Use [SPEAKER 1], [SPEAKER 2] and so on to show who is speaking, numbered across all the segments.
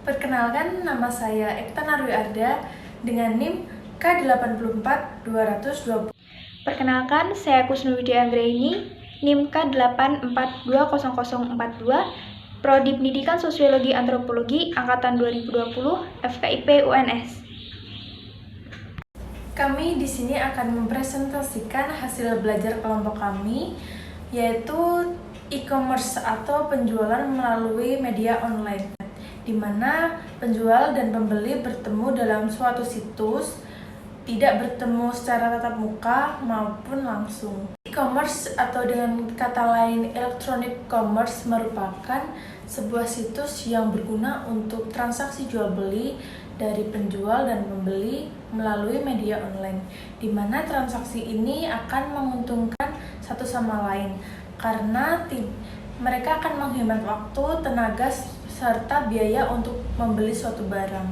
[SPEAKER 1] Perkenalkan, nama saya Ekta Narwi Arda dengan NIM K84220.
[SPEAKER 2] Perkenalkan, saya Kusnu Widya Anggraini, NIM K8420042, Prodi Pendidikan Sosiologi Antropologi Angkatan 2020, FKIP UNS.
[SPEAKER 1] Kami di sini akan mempresentasikan hasil belajar kelompok kami, yaitu e-commerce atau penjualan melalui media online, di mana penjual dan pembeli bertemu dalam suatu situs, tidak bertemu secara tatap muka maupun langsung. E-commerce atau dengan kata lain electronic commerce merupakan sebuah situs yang berguna untuk transaksi jual beli dari penjual dan pembeli melalui media online, di mana transaksi ini akan menguntungkan satu sama lain karena mereka akan menghemat waktu, tenaga, serta biaya untuk membeli suatu barang.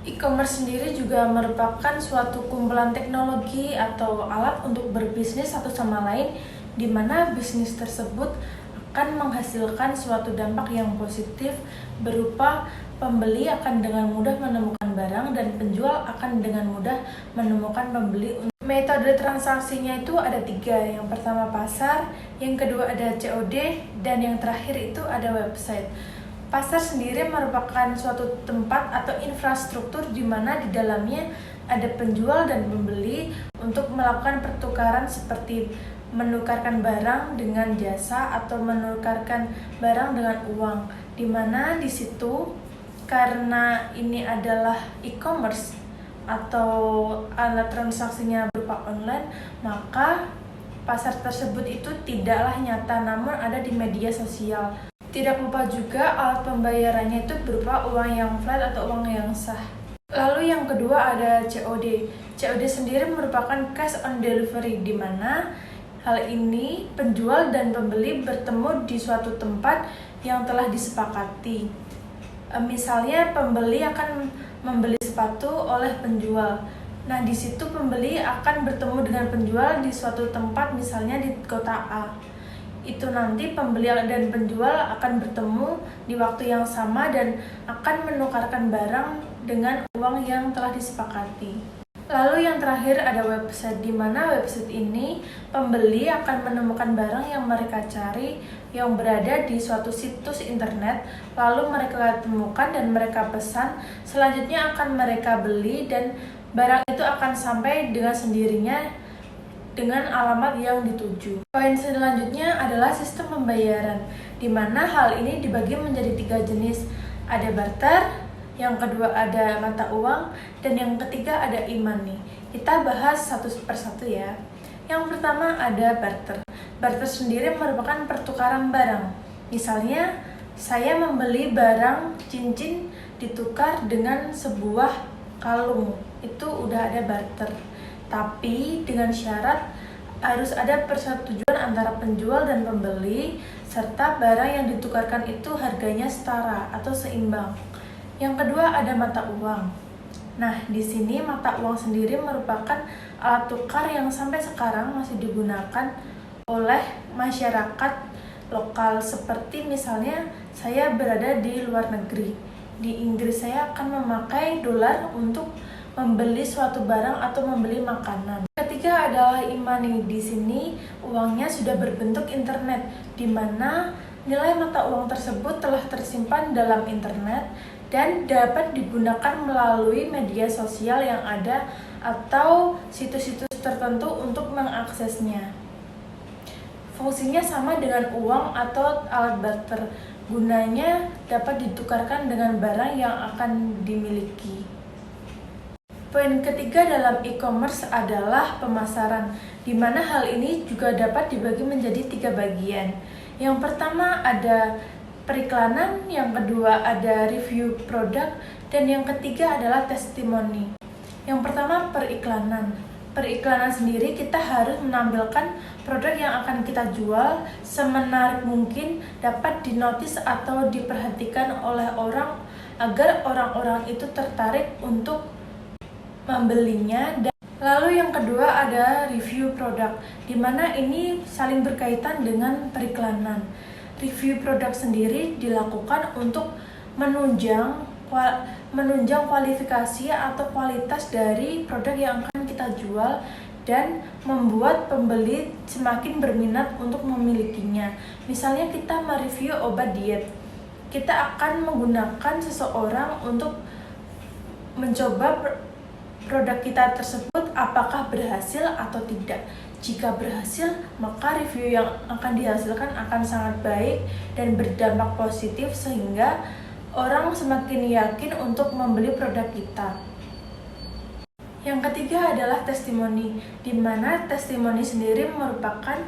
[SPEAKER 1] E-commerce sendiri juga merupakan suatu kumpulan teknologi atau alat untuk berbisnis satu sama lain, di mana bisnis tersebut akan menghasilkan suatu dampak yang positif berupa pembeli akan dengan mudah menemukan barang dan penjual akan dengan mudah menemukan pembeli. Metode transaksinya itu ada 3, yang pertama pasar, yang kedua ada COD, dan yang terakhir itu ada website. Pasar sendiri merupakan suatu tempat atau infrastruktur di mana di dalamnya ada penjual dan pembeli untuk melakukan pertukaran seperti menukarkan barang dengan jasa atau menukarkan barang dengan uang, di mana di situ karena ini adalah e-commerce atau alat transaksinya berupa online, maka pasar tersebut itu tidaklah nyata namun ada di media sosial. Tidak lupa juga alat pembayarannya itu berupa uang yang flat atau uang yang sah. Lalu yang kedua ada COD. COD sendiri merupakan cash on delivery, di mana hal ini penjual dan pembeli bertemu di suatu tempat yang telah disepakati. Misalnya pembeli akan membeli sepatu oleh penjual. Nah, di situ pembeli akan bertemu dengan penjual di suatu tempat, misalnya di kota A. Itu nanti pembeli dan penjual akan bertemu di waktu yang sama dan akan menukarkan barang dengan uang yang telah disepakati. Lalu yang terakhir ada website, di mana website ini pembeli akan menemukan barang yang mereka cari yang berada di suatu situs internet, lalu mereka temukan dan mereka pesan, selanjutnya akan mereka beli dan barang itu akan sampai dengan sendirinya dengan alamat yang dituju. Poin selanjutnya adalah sistem pembayaran, di mana hal ini dibagi menjadi 3 jenis. Ada barter, yang kedua ada mata uang, dan yang ketiga ada e-money. Kita bahas satu persatu ya. Yang pertama ada barter. Barter sendiri merupakan pertukaran barang. Misalnya, saya membeli barang cincin ditukar dengan sebuah kalung. Itu udah ada barter. Tapi dengan syarat harus ada persetujuan antara penjual dan pembeli, serta barang yang ditukarkan itu harganya setara atau seimbang. Yang kedua ada mata uang. Nah, di sini mata uang sendiri merupakan alat tukar yang sampai sekarang masih digunakan oleh masyarakat lokal, seperti misalnya saya berada di luar negeri. Di Inggris saya akan memakai dolar untuk membeli suatu barang atau membeli makanan. Ketiga adalah e-money. Di sini uangnya sudah berbentuk internet, di mana nilai mata uang tersebut telah tersimpan dalam internet dan dapat digunakan melalui media sosial yang ada atau situs-situs tertentu untuk mengaksesnya. Fungsinya sama dengan uang atau alat barter. Gunanya dapat ditukarkan dengan barang yang akan dimiliki. Poin ketiga dalam e-commerce adalah pemasaran, di mana hal ini juga dapat dibagi menjadi 3 bagian. Yang pertama ada periklanan, yang kedua ada review produk, dan yang ketiga adalah testimoni. Yang pertama periklanan. Periklanan sendiri kita harus menampilkan produk yang akan kita jual semenarik mungkin, dapat dinotis atau diperhatikan oleh orang agar orang-orang itu tertarik untuk membelinya. Lalu yang kedua ada review produk, di mana ini saling berkaitan dengan periklanan. Review produk sendiri dilakukan untuk menunjang kualifikasi atau kualitas dari produk yang akan kita jual dan membuat pembeli semakin berminat untuk memilikinya. Misalnya kita mereview obat diet, kita akan menggunakan seseorang untuk mencoba produk kita tersebut apakah berhasil atau tidak. Jika berhasil, maka review yang akan dihasilkan akan sangat baik dan berdampak positif sehingga orang semakin yakin untuk membeli produk kita. Yang ketiga adalah testimoni, di mana testimoni sendiri merupakan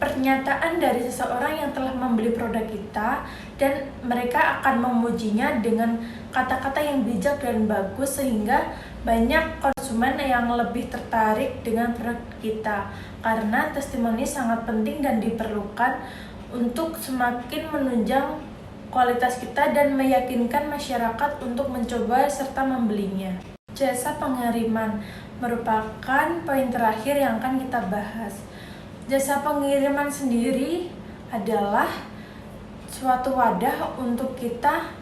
[SPEAKER 1] pernyataan dari seseorang yang telah membeli produk kita dan mereka akan memujinya dengan kata-kata yang bijak dan bagus sehingga banyak konsumen yang lebih tertarik dengan produk kita. Karena testimoni sangat penting dan diperlukan untuk semakin menunjang kualitas kita dan meyakinkan masyarakat untuk mencoba serta membelinya. Jasa pengiriman merupakan poin terakhir yang akan kita bahas. Jasa pengiriman sendiri adalah suatu wadah untuk kita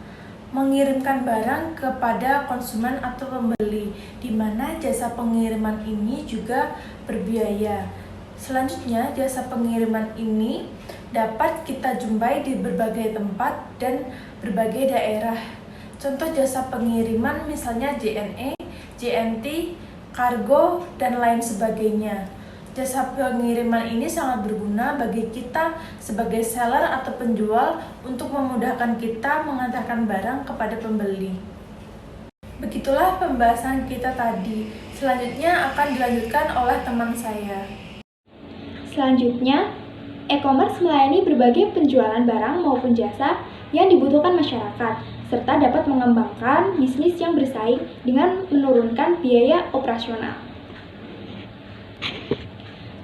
[SPEAKER 1] mengirimkan barang kepada konsumen atau pembeli, di mana jasa pengiriman ini juga berbiaya. Selanjutnya, jasa pengiriman ini dapat kita jumpai di berbagai tempat dan berbagai daerah. Contoh jasa pengiriman misalnya JNE, JNT, kargo, dan lain sebagainya. Jasa pengiriman ini sangat berguna bagi kita sebagai seller atau penjual untuk memudahkan kita mengantarkan barang kepada pembeli. Begitulah pembahasan kita tadi. Selanjutnya akan dilanjutkan oleh teman saya.
[SPEAKER 2] Selanjutnya, e-commerce melayani berbagai penjualan barang maupun jasa yang dibutuhkan masyarakat, serta dapat mengembangkan bisnis yang bersaing dengan menurunkan biaya operasional.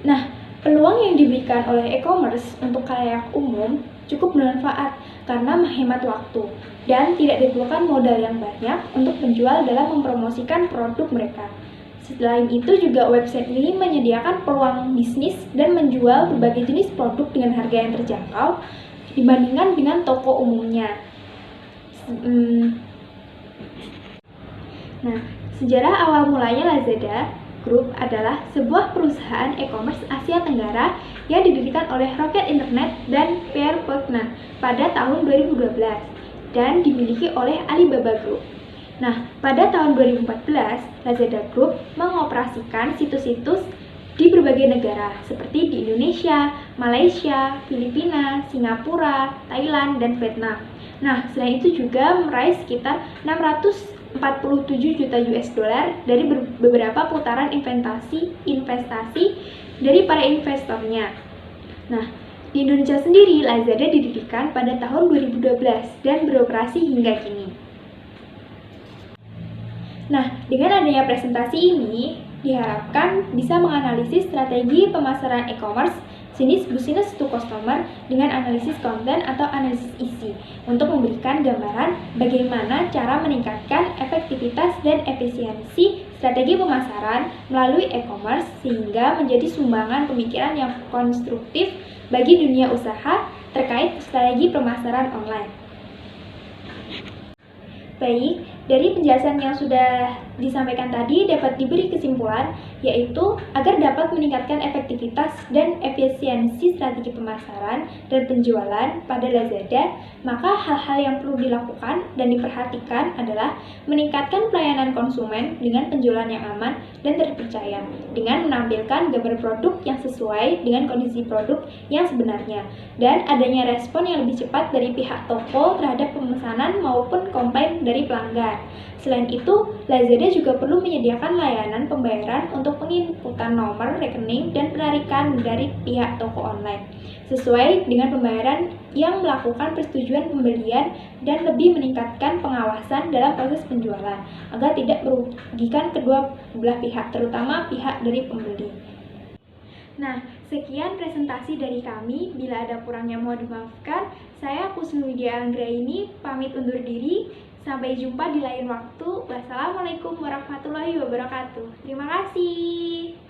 [SPEAKER 2] Nah, peluang yang diberikan oleh e-commerce untuk khalayak umum cukup bermanfaat karena menghemat waktu dan tidak diperlukan modal yang banyak untuk penjual dalam mempromosikan produk mereka. Selain itu juga website ini menyediakan peluang bisnis dan menjual berbagai jenis produk dengan harga yang terjangkau dibandingkan dengan toko umumnya. Nah, sejarah awal mulanya Lazada Group adalah sebuah perusahaan e-commerce Asia Tenggara yang didirikan oleh Rocket Internet dan Pierre Bourdieu pada tahun 2012 dan dimiliki oleh Alibaba Group. Nah, pada tahun 2014, Lazada Group mengoperasikan situs-situs di berbagai negara seperti di Indonesia, Malaysia, Filipina, Singapura, Thailand, dan Vietnam. Nah, selain itu juga meraih sekitar 647 juta US dollar dari beberapa putaran investasi dari para investornya. Nah, di Indonesia sendiri, Lazada didirikan pada tahun 2012 dan beroperasi hingga kini. Nah, dengan adanya presentasi ini, diharapkan bisa menganalisis strategi pemasaran e-commerce jenis business to customer dengan analisis konten atau analisis isi untuk memberikan gambaran bagaimana cara meningkatkan efektivitas dan efisiensi strategi pemasaran melalui e-commerce sehingga menjadi sumbangan pemikiran yang konstruktif bagi dunia usaha terkait strategi pemasaran online. Baik, dari penjelasan yang sudah disampaikan tadi dapat diberi kesimpulan, yaitu agar dapat meningkatkan efektivitas dan efisiensi strategi pemasaran dan penjualan pada Lazada, maka hal-hal yang perlu dilakukan dan diperhatikan adalah meningkatkan pelayanan konsumen dengan penjualan yang aman dan terpercaya, dengan menampilkan gambar produk yang sesuai dengan kondisi produk yang sebenarnya, dan adanya respon yang lebih cepat dari pihak toko terhadap pemesanan maupun komplain dari pelanggan. Selain itu, Lazada juga perlu menyediakan layanan pembayaran untuk penginputan nomor rekening dan penarikan dari pihak toko online, sesuai dengan pembayaran yang melakukan persetujuan pembelian dan lebih meningkatkan pengawasan dalam proses penjualan, agar tidak merugikan kedua belah pihak, terutama pihak dari pembeli. Nah, sekian presentasi dari kami. Bila ada kurangnya mohon dimaafkan. Saya Kusnudia Anggraini pamit undur diri. Sampai jumpa di lain waktu. Wassalamualaikum warahmatullahi wabarakatuh. Terima kasih.